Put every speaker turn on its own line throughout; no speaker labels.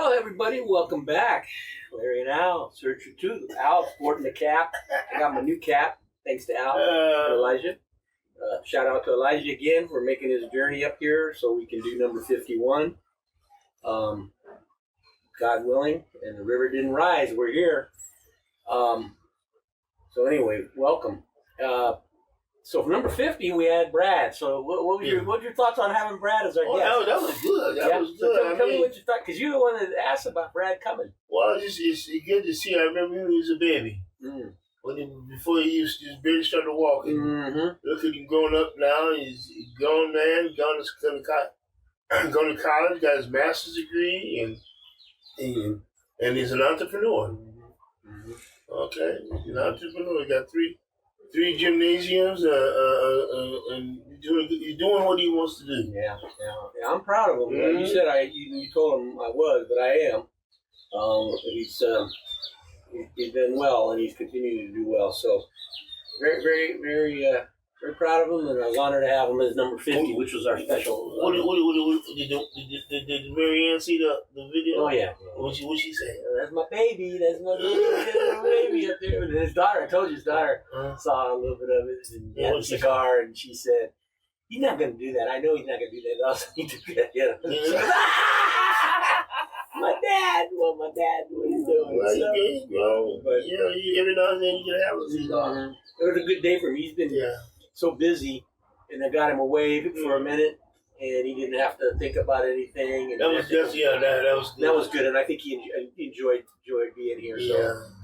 Well, everybody, welcome back. Larry and Al, Searcher 2. Al sporting the cap. I got my new cap, thanks to Al and Elijah. Shout out to Elijah again for making his journey up here so we can do number 51. God willing, and the river didn't rise. We're here. So anyway, welcome. So for number 50, we had Brad. So what was your thoughts on having Brad as our guest?
That was good. That was
So
good.
tell me what you thought, because you're the one that asked about Brad coming.
Well, it's good to see. I remember when he was a baby. Before he just barely started walking. Look at him growing up now. He's a grown man, gone to college, got his master's degree, and he's an entrepreneur. Okay, he's an entrepreneur. He got three gymnasiums, and he's doing what he wants to do.
Yeah. I'm proud of him. You said you told him I was, but I am. He's done well, and he's continuing to do well. So very, very, very, very proud of him, and I was honored to have him as number 50, which was our special.
Did Mary Ann see the video?
Oh yeah.
What she say?
That's my baby. That's my baby up there. And his daughter, I told you, his daughter saw a little bit of it and had a cigar, and she said, "He's not going to do that. I know he's not going to do that. Also, he took that. She goes, my dad. Well, my dad, what he's doing."
Well, but every now and then you can have a cigar.
It was a good day for him. He's been so busy, and I got him away for a minute, and he didn't have to think about anything. And
that was good.
That was good, and I think he enjoyed being here.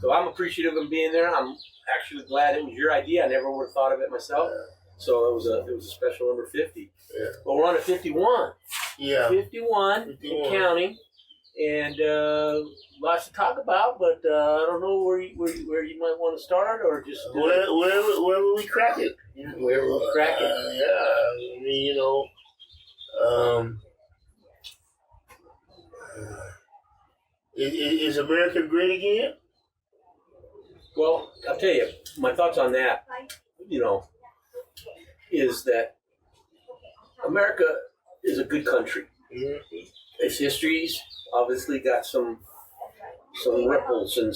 So I'm appreciative of him being there. I'm actually glad it was your idea. I never would have thought of it myself. So it was a special number 50. But we're on to 51. 51 and counting. And lots to talk about, but I don't know where you might want to start, or just
wherever we crack it.
Wherever we crack it.
I mean, is America great again?
Well, I'll tell you, my thoughts on that, is that America is a good country. Its history's obviously got some ripples and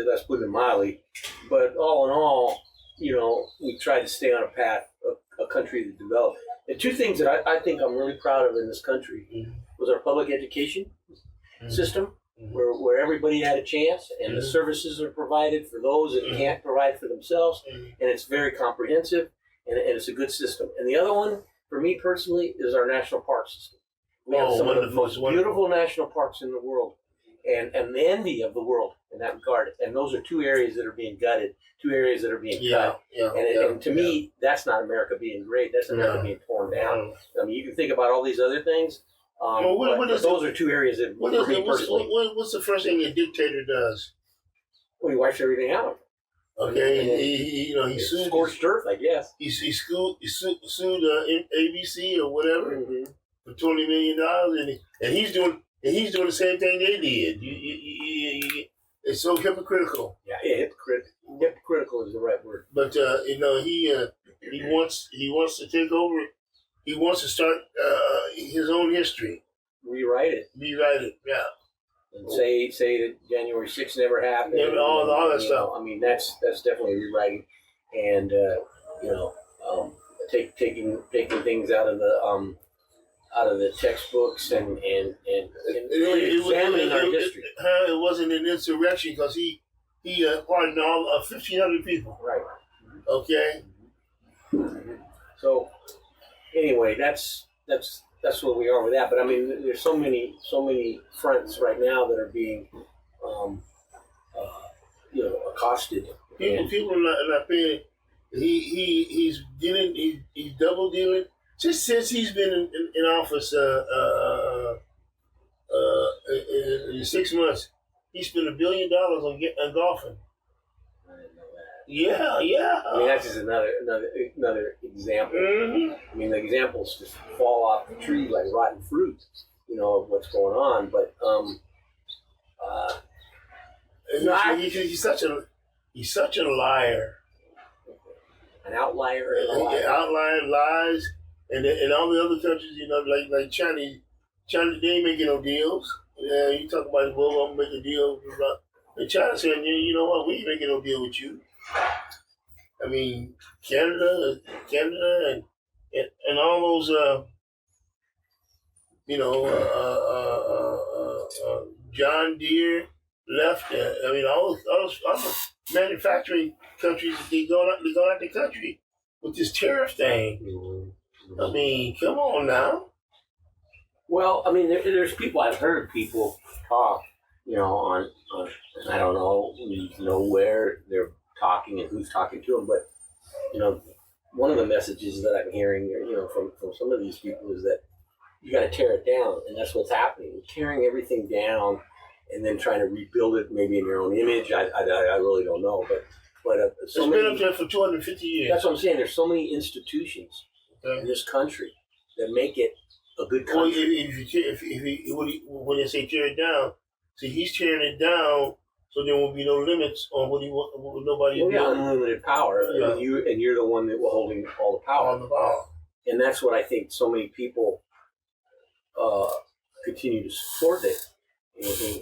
let's put it mildly, but all in all, we tried to stay on a path of a country to develop. And two things that I think I'm really proud of in this country was our public education system, where everybody had a chance, and the services are provided for those that can't provide for themselves, and it's very comprehensive, and it's a good system. And the other one, for me personally, is our national park system. We have some of the most beautiful national parks in the world, and the envy of the world in that regard. And those are two areas that are being gutted, two areas that are being cut. And to me, that's not America being great. That's America being torn down. I mean, you can think about all these other things. Those are two areas that, for me personally.
What's the first thing a dictator does?
Well, he wipes everything out.
Okay, he sued
scorched earth, I guess.
He sued ABC or whatever for $20 million, and he's doing the same thing they did. It's so hypocritical.
Yeah, hypocritical is the right word.
But he wants to take over. He wants to start his own history.
Rewrite it.
Yeah.
And say that January 6th never happened.
All that stuff.
I mean, that's definitely rewriting, and taking things out of the textbooks and really examining our history.
It wasn't an insurrection because he pardoned all 1,500 people.
Right.
Okay.
So anyway, that's where we are with that. But I mean, there's so many fronts right now that are being accosted.
People are not paying. He's double dealing. Just since he's been in office in 6 months, he spent $1 billion on golfing.
I didn't know that.
Yeah.
I mean, that's just another example. I mean, the examples just fall off the tree like rotten fruit, of what's going on. But
he's such a liar.
An outlier.
Outlier, lies. And all the other countries, like China, they ain't making no deals. Yeah, you talk about, well, I'm making a deal. Blah, blah. And China said, you know what, we ain't making no deal with you. I mean, Canada, and all those, you know, John Deere left. I mean, all those other manufacturing countries, they going out the country with this tariff thing.
Mm-hmm.
I mean, come on now.
Well, I mean, there's people, I've heard people talk, you know, on I don't know where they're talking and who's talking to them, but, you know, one of the messages that I'm hearing, you know, from some of these people is that you got to tear it down, and that's what's happening. You're tearing everything down and then trying to rebuild it maybe in your own image. I really don't know, but
It's been up there for 250 years.
That's what I'm saying. There's so many institutions in this country that make it a good
Well,
country.
when they say tear it down, see, he's tearing it down, so there won't be no limits on what nobody.
Well, yeah, unlimited power,
Yeah.
and you're the one that will holding all the power.
On the ball.
And that's what I think so many people continue to support it,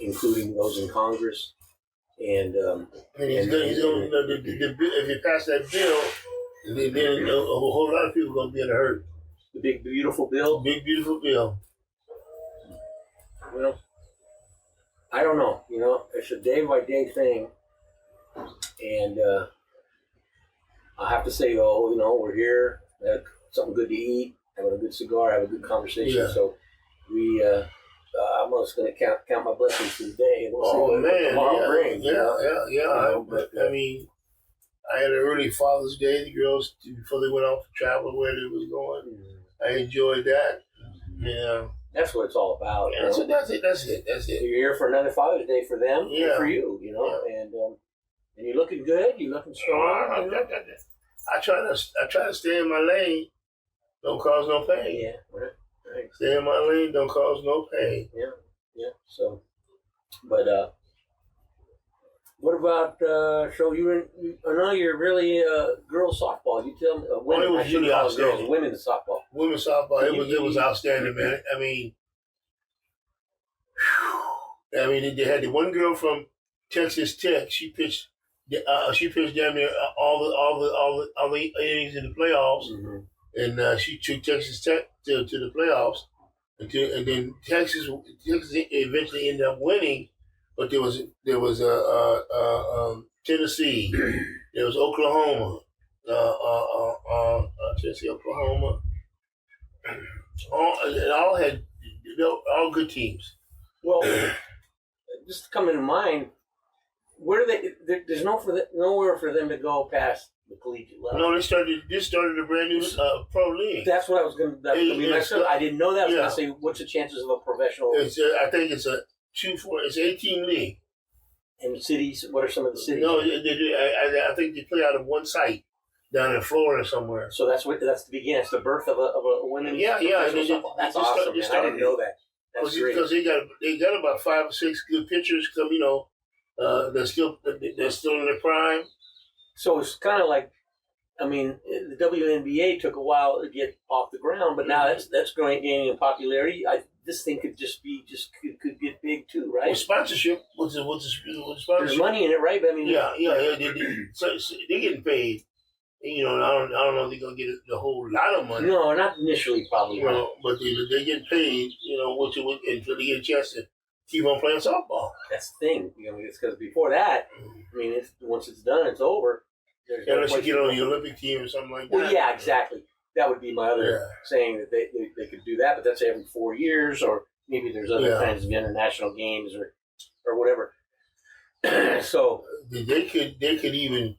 including those in Congress. And
he's going if you pass that bill, then a whole lot of people are going to be in a hurt.
the big beautiful bill.
Big beautiful bill.
Well, I don't know. You know, it's a day by day thing, and I have to say though, you know, we're here, have something good to eat, having a good cigar, have a good conversation.
Yeah.
So we, I'm just going to count my blessings for the day, and we'll see what tomorrow brings.
Yeah. But I mean, I had an early Father's Day. The girls, before they went off to travel where they was going, I enjoyed that. Yeah.
That's what it's all about.
Yeah, so that's it.
You're here for another Father's Day for them and
Yeah.
for you, you know,
Yeah.
and you're looking good. You're looking strong.
I try to stay in my lane. Don't cause no pain.
Yeah, right.
Stay in my lane. Don't cause no pain.
Yeah. So, but what about? So I know you're really girls softball. You tell me, women.
it was
I shouldn't
really
call it girls.
outstanding.
Women's softball.
Women's softball. It was outstanding, man. I mean, they had the one girl from Texas Tech. She pitched damn near all the innings in the playoffs, and she took Texas Tech to the playoffs. And then Texas eventually ended up winning, but there was Tennessee, there was Oklahoma, Tennessee, Oklahoma, all had all good teams.
Well, just coming to mind, where do there's nowhere for them to go past the collegiate level.
No, this started a brand new pro league.
That's what I was going to be myself. I didn't know that. I was going to say, what's the chances of a professional?
I think it's a 18 league.
And cities, what are some of the cities?
No, I think they play out of one site down in Florida somewhere.
So that's the beginning. That's the birth of a women's professional softball. That's awesome. I didn't know that. That's great.
Because they got about 5 or 6 good pitchers come. You know, they're still in their prime.
So it's kind of like, I mean, the WNBA took a while to get off the ground, but now that's gaining in popularity. This thing could could get big too, right?
Well, sponsorship. What's sponsorship?
There's money in it, right? I mean,
they're getting paid. You know, I don't know if they're gonna get a whole lot of money.
No, not initially, probably.
You know, but they get paid. You know, until they get a chance to keep on playing softball.
That's the thing. You know, it's because before that, I mean, once it's done, it's over.
Unless you get on the Olympic team or something like that.
Well, yeah, exactly. That would be my other saying that they could do that, but that's every 4 years, or maybe there's other kinds of international games or whatever. So
they could even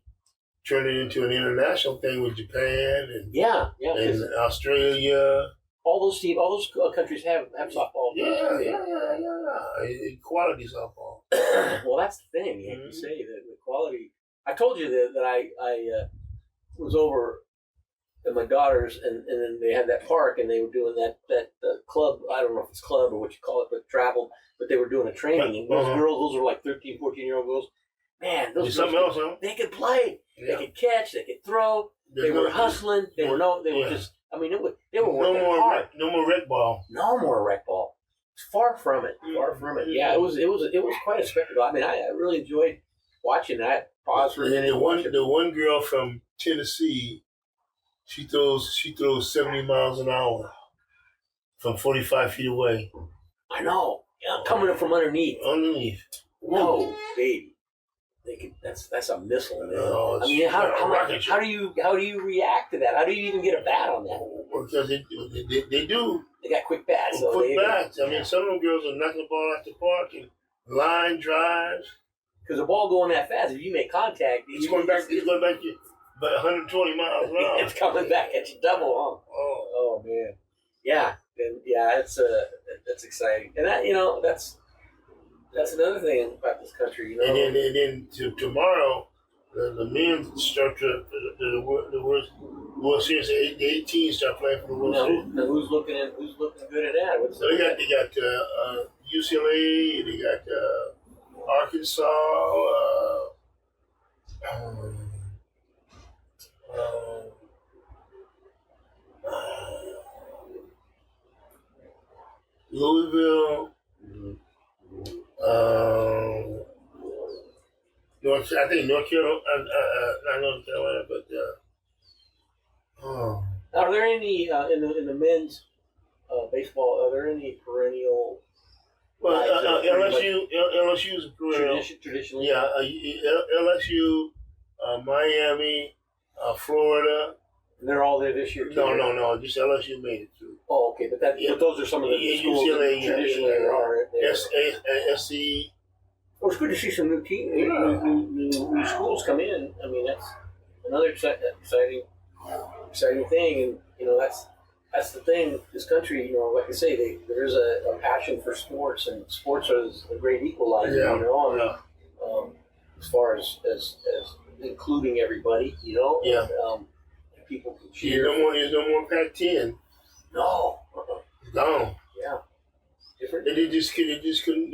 turn it into an international thing with Japan and Australia.
All those countries have softball.
Yeah. Quality softball.
Well, that's the thing. You have to say that the quality. I told you that I was over at my daughter's, and then they had that park, and they were doing that club. I don't know if it's club or what you call it, but travel. But they were doing a training, and those girls, those were like 13, 14-year-old girls. Man, those girls, they could play. Yeah. They could catch. They could throw. They were hustling. They were just. I mean, they were working hard.
No more rec ball.
No more rec ball. Far from it. Far from it. Yeah, it was quite a spectacle. I mean, I really enjoyed watching that. Pause for a minute.
The one girl from Tennessee, she throws 70 miles an hour from 45 feet away.
I know. Yeah, coming up from underneath. No, baby. That's a missile, man.
Oh,
I mean, how do you react to that? How do you even get a bat on that?
Because they do.
They got quick bats.
Quick bats. I mean, some of them girls are knocking the ball out the park and line drives.
Because the ball going that fast, if you make contact,
it's going back to about 120 miles an hour.
It's coming back at you double, huh? Oh man, yeah, and yeah, that's exciting, and that's another thing about this country, you know.
And then tomorrow, the men start the World Series. The 18 start playing for the World Series.
Now who's looking good at that?
So they got UCLA, they got Arkansas, Louisville. I think North Carolina, not North Carolina, but
Are there any in the men's baseball? Are there any perennial?
Well, LSU is a perennial.
Traditionally,
yeah. LSU, Miami, Florida.
And they're all there this year.
No. Just LSU made it through.
Oh, okay, but those are some of the schools
UCLA,
that traditionally are there.
SC.
Well, it's good to see some new teams, new schools come in. I mean, that's another exciting thing, and that's the thing. This country, like I say, there's a passion for sports, and sports are a great equalizer. As far as including everybody, and, people can cheer.
There's no more Pac-10.
No,
gone.
Yeah, different.
They just couldn't.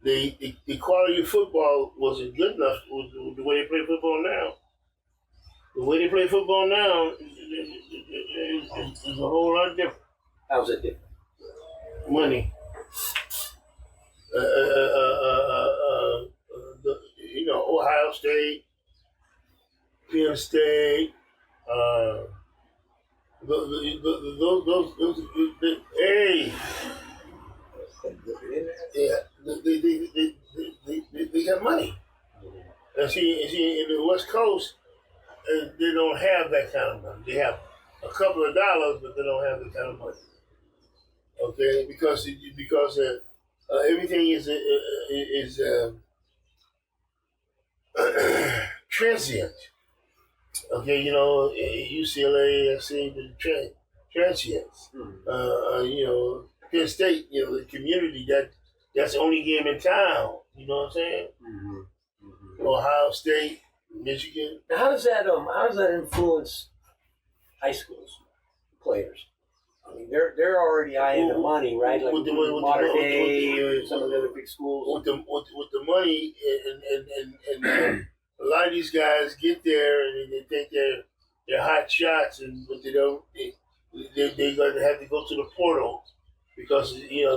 The quality of football wasn't good enough with the way they play football now. The way they play football now is a whole lot different.
How's it different?
Money. Ohio State, Penn State. They got money. And see, in the West Coast, they don't have that kind of money. They have a couple of dollars, but they don't have that kind of money. Okay, because everything is transient. Okay, UCLA, SC, the transients. Penn State, the community that's the only game in town. You know what I'm saying? Mm-hmm. Ohio State, Michigan.
Now, how does that influence high schools players? I mean, they're already eyeing the money, right? Like with Modern Day or some of the other big schools.
With the money and a lot of these guys get there and they think they're hot shots, but they don't. They're going to have to go to the portal because when you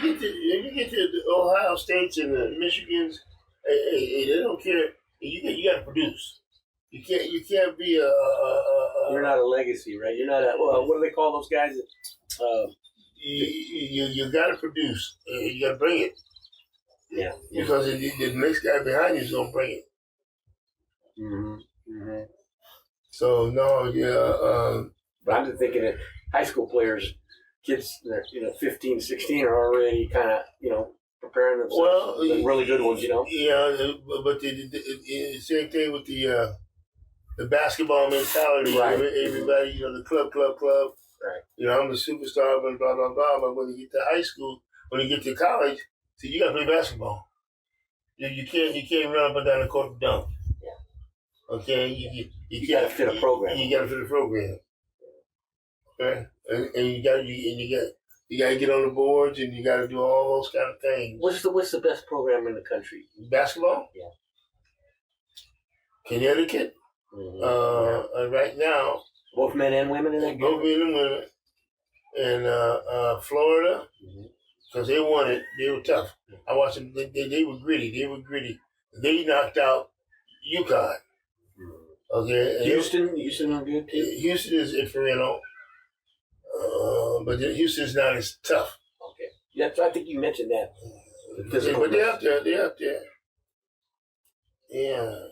get to the Ohio States and the Michigans, they don't care. You got to produce. You can't be
You're not a legacy, right? You're not a. What do they call those guys?
You got to produce. You got to bring it.
Yeah.
Because the next guy behind you is gonna bring it.
Mm-hmm.
So no,
but I'm just thinking that high school players, kids, 15, 16 are already kind of, preparing themselves. Well, the really good ones,
Yeah, but the same thing with the basketball mentality. Right. Everybody, the club. Right. I'm the superstar, blah blah blah. But when you get to high school, when you get to college, see, you got to play basketball. You can't run up and down the court and dunk. Yeah. Okay. You got to fit a program. You got to fit a program. Okay. And you got to get on the boards and you got to do all those kind of things.
What's the best program in the country?
Basketball?
Yeah.
Connecticut. Mm-hmm. Right now.
Both men and women in that game?
Both men and women. and Florida, because they won it. They were tough. I watched them. They were gritty. They knocked out UConn. Okay.
Houston are good too.
Houston is infernal, but Houston's not as tough.
Okay. Yeah, I think you mentioned that.
But they're up there. They're up there. Yeah.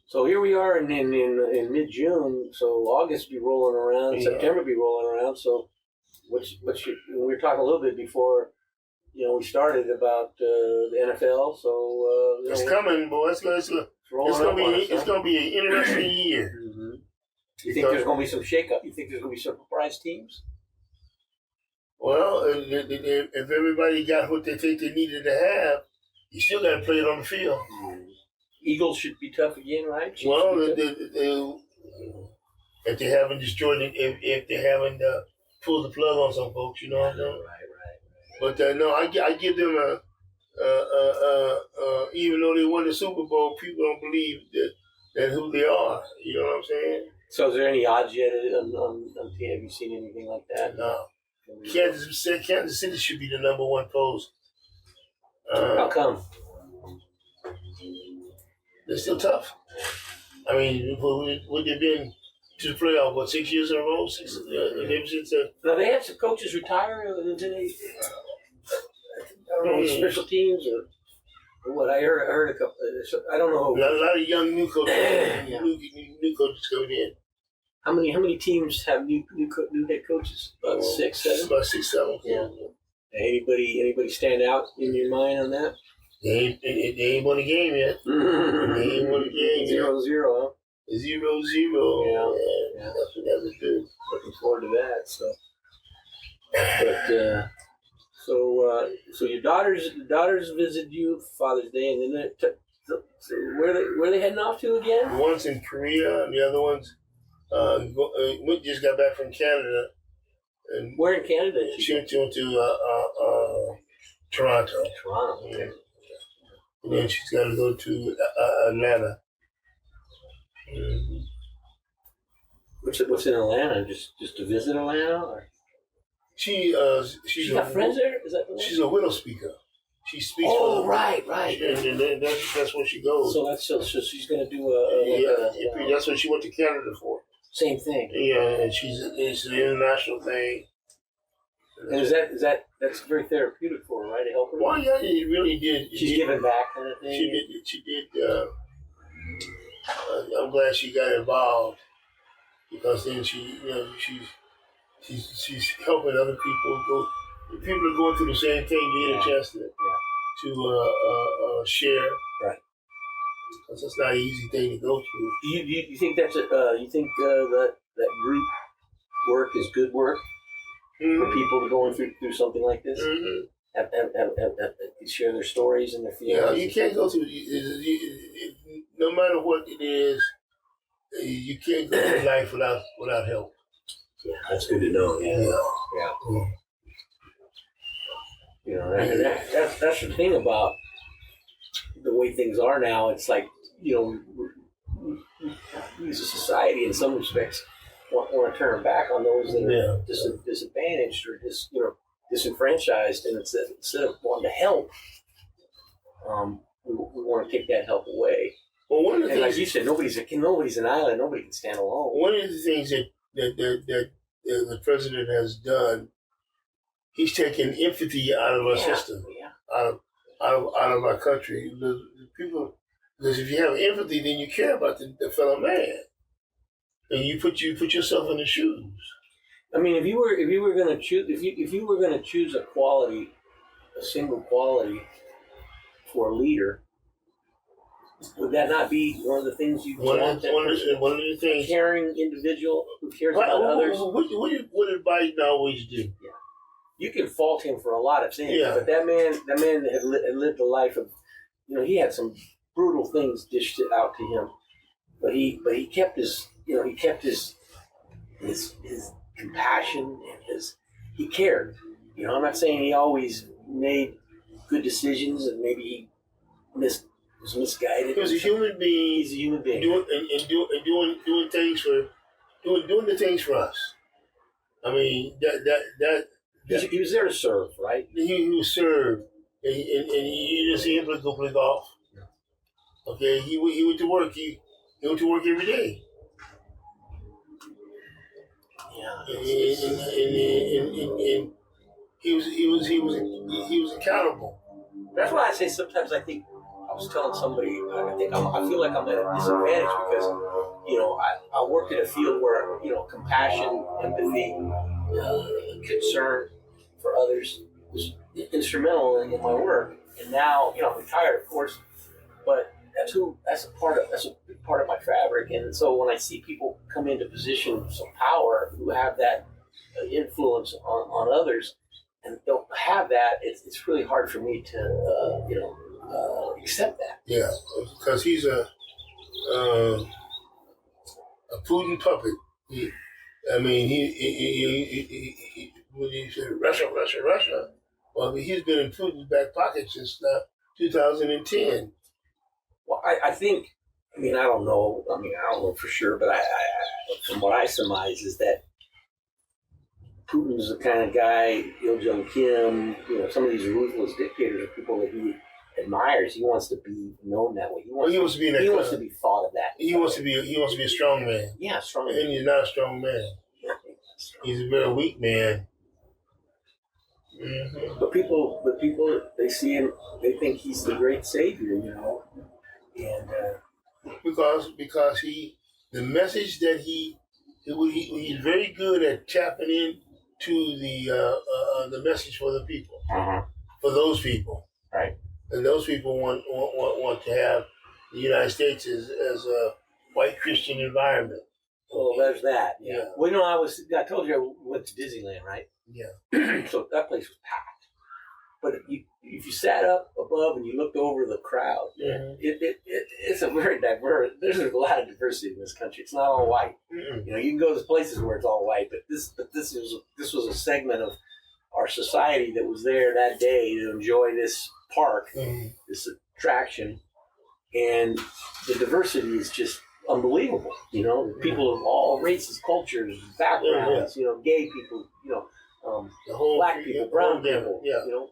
So here we are in mid-June. So August be rolling around, September be rolling around. So what's your? We were talking a little bit before, we started about the NFL. So
it's coming, boy. It's gonna be an interesting year.
Mm-hmm. You think there's gonna be some shakeup? You think there's gonna be some surprise teams?
Well, if everybody got what they think they needed to have, you still got to play it on the field.
Eagles should be tough again, right?
Well, if they haven't destroyed it, if they haven't pulled the plug on some folks, you know what I'm saying? Right. But no, I give them even though they won the Super Bowl, people don't believe that who they are. You know what I'm saying?
So, is there any odds yet on TV? Have you seen anything like that?
No. Kansas City should be the number one post.
How come?
They're still tough. I mean, would they been to the playoff, 6 years in a row?
Now, they had some coaches retire. Did they? I don't know, special teams or what? I heard a couple. I don't know.
A lot of young new coaches, new coaches coming in.
How many teams have new head coaches? About 6, 7.
About 6, 7.
Yeah. Anybody stand out in your mind on that?
They ain't won a game yet. They ain't won a game yet.
0-0, huh?
0-0.
Yeah.
That's what that would do.
Looking forward to that. So your daughters visit you Father's Day, and then where they heading off to again?
One's in Korea, and the other one's we just got back from Canada. And
where in Canada?
She went to Toronto.
Toronto.
Yeah. And then she's got to go to Atlanta. Mm-hmm.
What's in Atlanta? Just to visit Atlanta, or
she
got friends there? Is that the one?
She's a widow speaker. She speaks.
Oh, right.
And that's where she goes.
So she's going to do
that's what she went to Canada for.
Same thing.
Yeah, and it's an international thing.
And that's very therapeutic for her, right? To help her.
Well, yeah, it really did.
She's giving back, kind of thing.
She did. I'm glad she got involved because then she's helping other people go. People are going through the same thing. Get a chance to share.
Right.
Because that's not an easy thing to go through.
Do you think that's that group work is good work for people going through something like this?
Mm-hmm.
Have share their stories and their feelings.
Yeah, you can't go through. No matter what it is, you can't go through life without help.
Yeah, that's good to know. Yeah. You know, that's the thing about the way things are now. It's like, we as a society, in some respects, want to turn back on those that are disadvantaged or disenfranchised, and instead of wanting to help, we want to take that help away.
Well, one of the things,
like you said, nobody's an island. Nobody can stand alone.
One of the things that the president has done, he's taken empathy out of our system, out of our country. The people, because if you have empathy, then you care about the fellow man, and you put yourself in the shoes.
I mean, if you were going to choose a single quality for a leader, would that not be one of the things you want?
One of the things.
Caring individual who cares about others.
What did Biden always do?
Yeah. You can fault him for a lot of things, but that man had lived a life of, he had some brutal things dished out to him, but he kept his compassion and he cared. I'm not saying he always made good decisions and maybe he was misguided.
He was a human being.
He's a human being.
Doing the things for us. I mean,
He was there to serve, right?
he was served, and you just see him go play golf. Okay, he went to work. He went to work every day.
Yeah.
And he was accountable.
That's why I say sometimes I think I was telling somebody I feel like I'm at a disadvantage because I worked in a field where compassion, empathy, concern for others was instrumental in my work. And now I'm retired, of course, but that's a big part of my fabric. And so when I see people come into positions of power who have that influence on others and don't have that, it's really hard for me to accept that.
Yeah, because he's a Putin puppet. He when he said Russia. Well, he's been in Putin's back pocket since 2010.
Well, I think. I don't know. I don't know for sure, but I from what I surmise is that Putin's the kind of guy, Il Jong Kim, some of these ruthless dictators are people that he admires. He wants to be known that way. He wants to be thought of that.
He wants to be a strong man.
Yeah, strong man.
And he's not a strong man. He's a very weak man. Mm-hmm.
But people, they see him, they think he's the great savior, and
because the message that he's very good at tapping in to the message for the people, for those people,
right?
And those people want to have the United States as a white Christian environment.
Well, there's that.
Yeah.
Well, I told you I went to Disneyland, right?
Yeah.
So that place was packed. But if you sat up above and you looked over the crowd, it's a very diverse. There's a lot of diversity in this country. It's not all white.
Mm-hmm.
You can go to places where it's all white, but this was a segment of our society that was there that day to enjoy this park, this attraction, and the diversity is just unbelievable. People of all races, cultures, backgrounds. Gay people.
The whole
black people, brown people,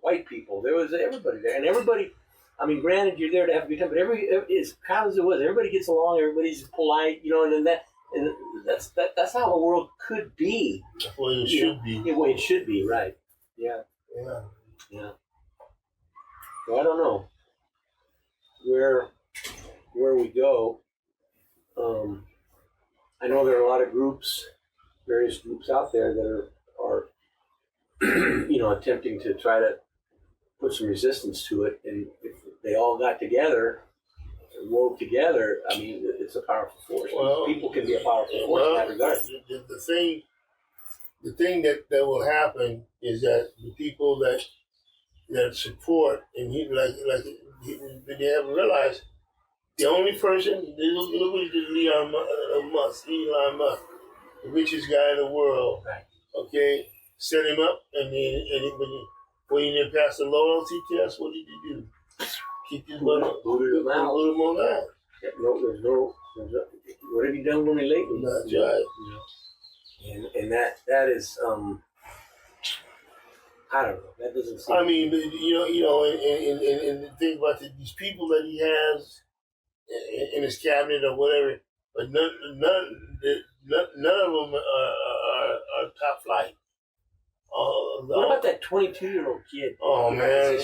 white people. There was everybody there, and everybody. Granted, you're there to have a good time, but as crowded as it was, everybody gets along. Everybody's polite, and that's how the world could be.
That's the way it should be.
The way it should be, right? Yeah. Well, I don't know where we go. I know there are a lot of various groups out there that are attempting to try to put some resistance to it. And if they all got together and wove together, it's a powerful force.
Well,
people can be a powerful force in that regard.
The thing that will happen is that the people that support and they haven't realized the only person, look at Elon Musk, the richest guy in the world.
Right.
Okay, set him up, and when he didn't pass the loyalty test, what did you do? Keep his money,
booted him out.
Yeah,
what have you done for me lately?
That's right.
And that is I don't know. That doesn't seem.
And the thing about these people that he has in his cabinet or whatever, but none of them are top flight.
What about that 22-year-old kid?
Oh man,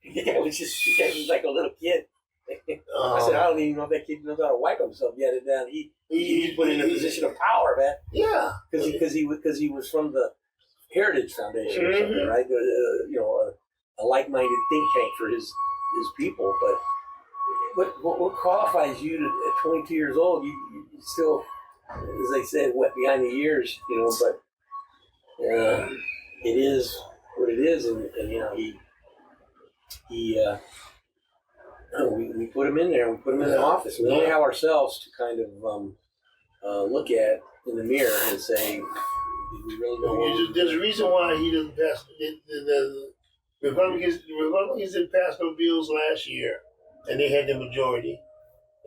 he was like a little kid. I said, I don't even know if that kid knows how to wipe himself yet. And he's put in a position of power, man.
Yeah,
because he was from the Heritage Foundation or something, right? A like-minded think tank for his people. But what qualifies you at 22 years old? You still, as they said, wet behind the ears, But it is what it is, and we put him in there. We put him in the office. We only have ourselves to kind of look at in the mirror and say, "Do we really know?"
There's a reason why he doesn't pass. The Republicans didn't pass no bills last year, and they had the majority,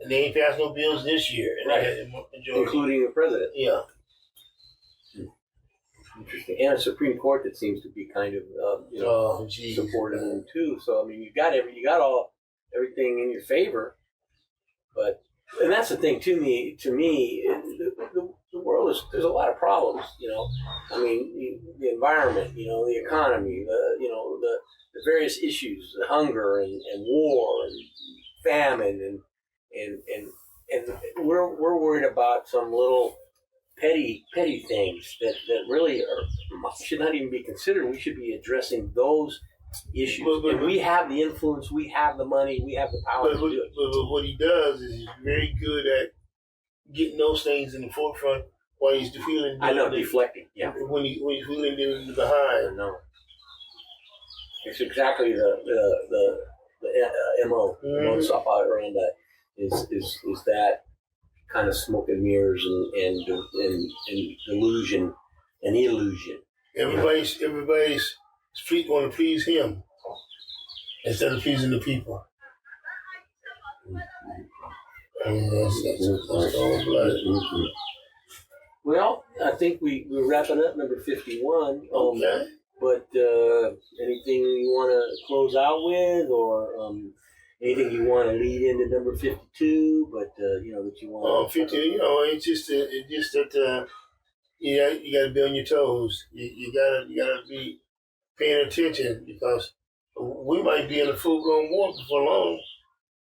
and they ain't passed no bills this year, and they had the majority,
including the president.
Yeah.
Interesting. And a Supreme Court that seems to be kind of, supportive of them too. So, I mean, you got everything in your favor. But, and that's the thing to me, the world there's a lot of problems, I mean, the environment, the economy, the various issues, the hunger and war and famine and we're worried about some little petty things that really should not even be considered. We should be addressing those issues. And we have the influence, we have the money, we have the power to do it.
But what he does is he's very good at getting those things in the forefront while he's deflecting.
Yeah.
When he's feeling in the behind.
I know. It's exactly the MO. Modus operandi is that kind of smoke and mirrors and delusion and illusion.
Everybody's want to please him instead of pleasing the people. That's all blood.
Well, I think we're wrapping up number 51.
Okay.
But anything you want to close out with, or anything you want to lead into number 52? But that you want.
50. It's just that you got to be on your toes. You gotta be paying attention, because we might be in a full-blown war before long.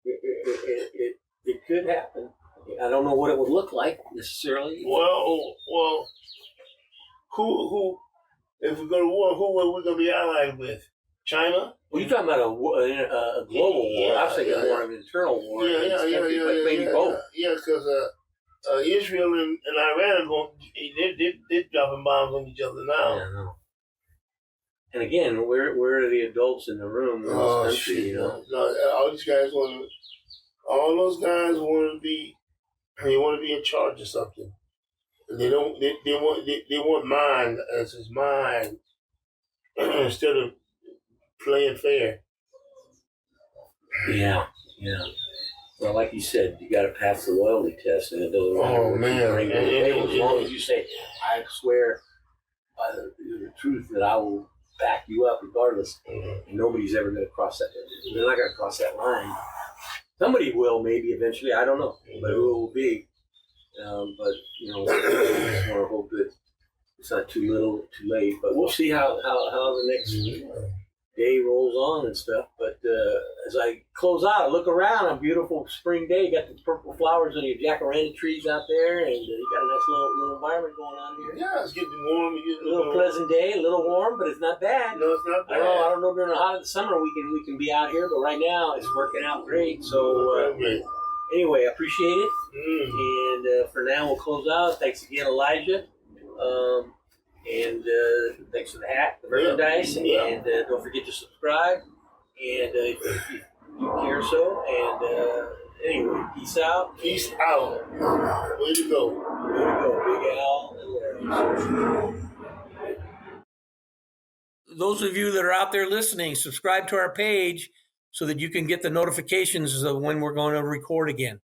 It could happen. I don't know what it would look like necessarily.
Well, who? If we go to war, who are we going to be allied with? China?
Well, you're talking about a global war. I was thinking more of an internal war. Maybe both.
Yeah, because Israel and Iran are going. They're dropping bombs on each other now.
Yeah, I know. And again, where are the adults in the room in this country?
Shit, No, all these guys want to. All those guys want to be. They want to be in charge of something. They don't. They want mine as his mine instead of playing fair.
Yeah. Well, like you said, you got to pass the loyalty test, and it doesn't matter what you bring to the table. As long as you say, "I swear by the truth that I will back you up, regardless," and nobody's ever going to cross that. They're not going to cross that line. Somebody will, maybe eventually. I don't know, but who it will be. But I just want to hope that it's not too little, too late. But we'll see how the next day rolls on and stuff. But as I close out, I look around. A beautiful spring day. You got the purple flowers on your jacaranda trees out there, and you got a nice little environment going on here.
Yeah, it's getting warm.
A little pleasant day, a little warm, but it's not bad.
No, it's not bad.
I don't know during the hot of the summer we can be out here, but right now it's working out great. So. Anyway, I appreciate it. And for now, we'll close out. Thanks again, Elijah. And thanks for the hat, the merchandise.
Yeah.
And don't forget to subscribe. And if you care so. And anyway, peace out.
Peace out. Way to go.
Big Al and Larry. Those of you that are out there listening, subscribe to our page so that you can get the notifications of when we're going to record again.